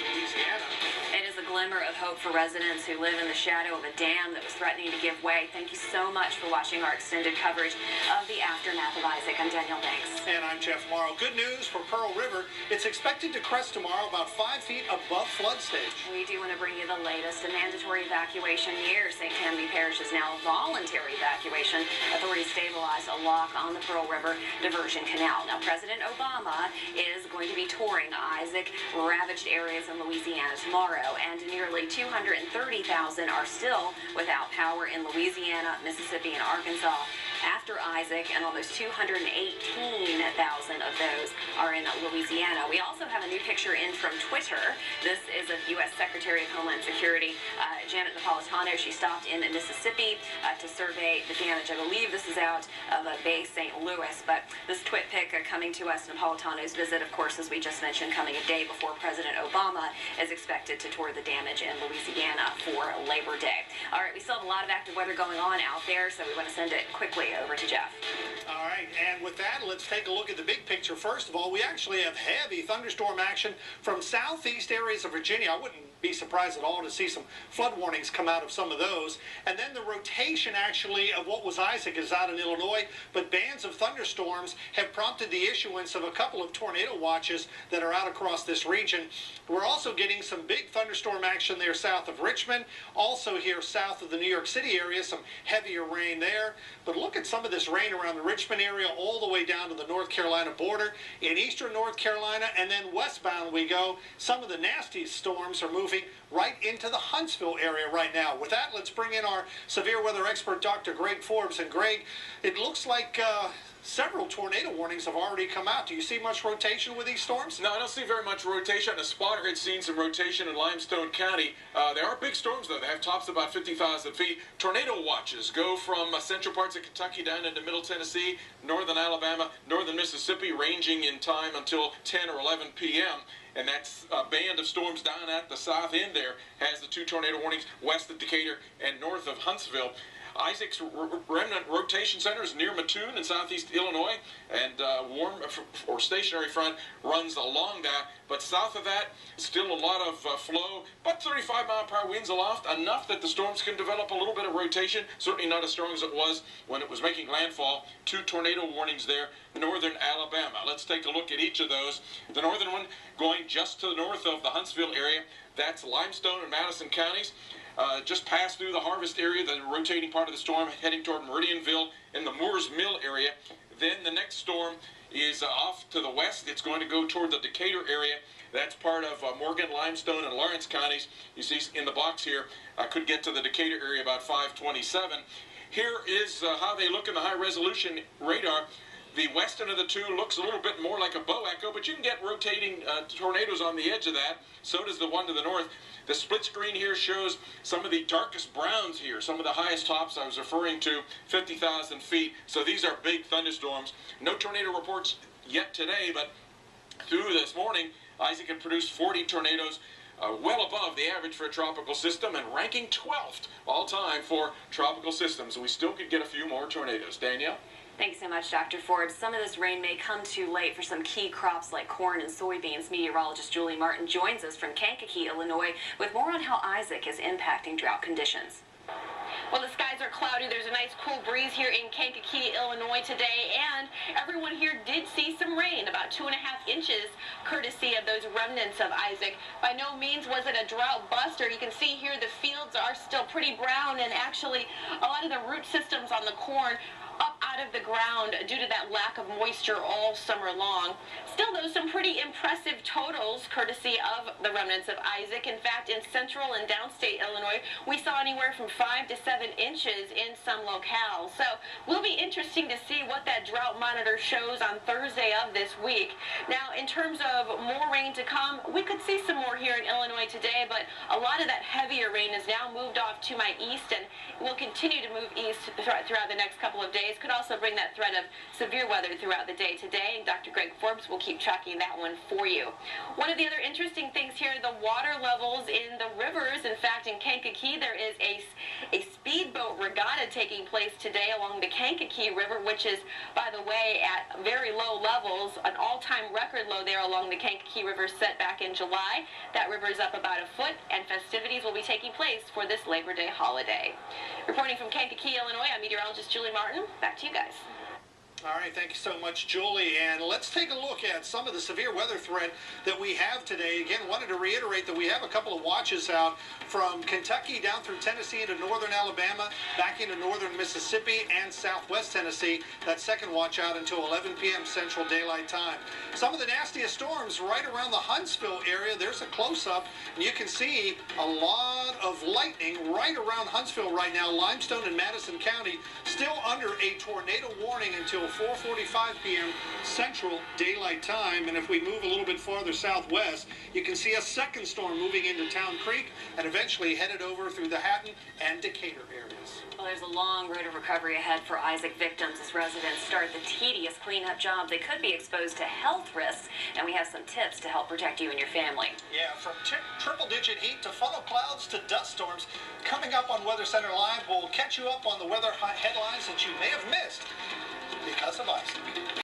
Louisiana. It is a glimmer of hope for residents who live in the shadow of a dam that was threatening to give way. Thank you so much for watching our extended coverage of the aftermath of Isaac. I'm Danielle Banks. And I'm Jeff Morrow. Good news for Pearl River. It's expected to crest tomorrow about 5 feet above flood stage. We do want to bring you the latest. A mandatory evacuation near St. Tammany Parish is now a voluntary evacuation. Authorities stabilized a lock on the Pearl River Diversion Canal. Now, President Obama is going to be touring Isaac-ravaged areas in Louisiana tomorrow, and nearly 230,000 are still without power in Louisiana, Mississippi, and Arkansas after Isaac, and almost 218,000 of those are in Louisiana. We also have a new picture in from Twitter. This is of U.S. Secretary of Homeland Security, Janet Napolitano. She stopped in Mississippi to survey the damage. I believe this is out of base St. Louis, but this twit pic coming to us, Napolitano's visit, of course, as we just mentioned, coming a day before President Obama is expected to tour the damage in Louisiana for Labor Day. All right, we still have a lot of active weather going on out there, so we want to send it quickly over to Jeff. All right, and with that, let's take a look at the big picture. First of all, we actually have heavy thunderstorm action from southeast areas of Virginia. I wouldn't be surprised at all to see some flood warnings come out of some of those. And then the rotation, actually, of what was Isaac is out in Illinois, but bands of thunderstorms have prompted the issuance of a couple of tornado watches that are out across this region. We're also getting some big thunderstorm action there south of Richmond, also here south of the New York City area, some heavier rain there. But look at some of this rain around the Richmond area all the way down to the North Carolina border. In eastern North Carolina and then westbound we go. Some of the nastiest storms are moving right into the Huntsville area right now. With that, let's bring in our severe weather expert, Dr. Greg Forbes. And Greg, it looks like several tornado warnings have already come out. Do you see much rotation with these storms? No, I don't see very much rotation. A spotter had seen some rotation in Limestone County. They are big storms, though. They have tops about 50,000 feet. Tornado watches go from central parts of Kentucky down into Middle Tennessee, northern Alabama, northern Mississippi, ranging in time until 10 or 11 p.m. And that's a band of storms down at the south end there has the two tornado warnings west of Decatur and north of Huntsville. Isaac's remnant rotation center is near Mattoon in southeast Illinois, and warm or stationary front runs along that. But south of that, still a lot of flow, but 35-mile-per-hour winds aloft, enough that the storms can develop a little bit of rotation. Certainly not as strong as it was when it was making landfall. Two tornado warnings there, northern Alabama. Let's take a look at each of those. The northern one going just to the north of the Huntsville area. That's Limestone and Madison counties. Just passed through the Harvest area, the rotating part of the storm, heading toward Meridianville in the Moores Mill area. Then the next storm is off to the west. It's going to go toward the Decatur area. That's part of Morgan, Limestone, and Lawrence counties. You see in the box here, could get to the Decatur area about 527. Here is how they look in the high-resolution radar. The western of the two looks a little bit more like a bow echo, but you can get rotating tornadoes on the edge of that. So does the one to the north. The split screen here shows some of the darkest browns here, some of the highest tops I was referring to, 50,000 feet. So these are big thunderstorms. No tornado reports yet today, but through this morning, Isaac had produced 40 tornadoes, well above the average for a tropical system, and ranking 12th all time for tropical systems. We still could get a few more tornadoes. Danielle? Thanks so much, Dr. Forbes. Some of this rain may come too late for some key crops like corn and soybeans. Meteorologist Julie Martin joins us from Kankakee, Illinois, with more on how Isaac is impacting drought conditions. Well, the skies are cloudy. There's a nice cool breeze here in Kankakee, Illinois today, and everyone here did see some rain, about 2.5 inches, courtesy of those remnants of Isaac. By no means was it a drought buster. You can see here the fields are still pretty brown, and actually a lot of the root systems on the corn up out of the ground due to that lack of moisture all summer long. Still, though, some pretty impressive totals courtesy of the remnants of Isaac. In fact, in central and downstate Illinois, we saw anywhere from 5 to 7 inches in some locales. So will be interesting to see what that drought monitor shows on Thursday of this week. Now, in terms of more rain to come, we could see some more here in Illinois today, but a lot of that heavier rain has now moved off to my east and will continue to move east throughout the next couple of days. Could also bring that threat of severe weather throughout the day today. Dr. Greg Forbes will keep tracking that one for you. One of the other interesting things here, the water levels in the rivers. In fact, in Kankakee, there is a speedboat regatta taking place today along the Kankakee River, which is, by the way, at very low levels, an all-time record low there along the Kankakee River set back in July. That river is up about a foot, and festivities will be taking place for this Labor Day holiday. Reporting from Kankakee, Illinois, I'm meteorologist Julie Martin. Back to you guys. All right, thank you so much, Julie. And let's take a look at some of the severe weather threat that we have today. Again, wanted to reiterate that we have a couple of watches out from Kentucky down through Tennessee into northern Alabama, back into northern Mississippi and southwest Tennessee. That second watch out until 11 p.m. Central Daylight Time. Some of the nastiest storms right around the Huntsville area. There's a close-up, and you can see a lot of lightning right around Huntsville right now. Limestone and Madison County still under a tornado warning until 4:45 p.m. Central Daylight Time. And if we move a little bit farther southwest, you can see a second storm moving into Town Creek and eventually headed over through the Hatton and Decatur areas. Well, there's a long road of recovery ahead for Isaac victims as residents start the tedious cleanup job. They could be exposed to health risks, and we have some tips to help protect you and your family. Yeah, from triple-digit heat to funnel clouds to dust storms. Coming up on Weather Center Live, we'll catch you up on the weather headlines that you may have missed because of Isaac.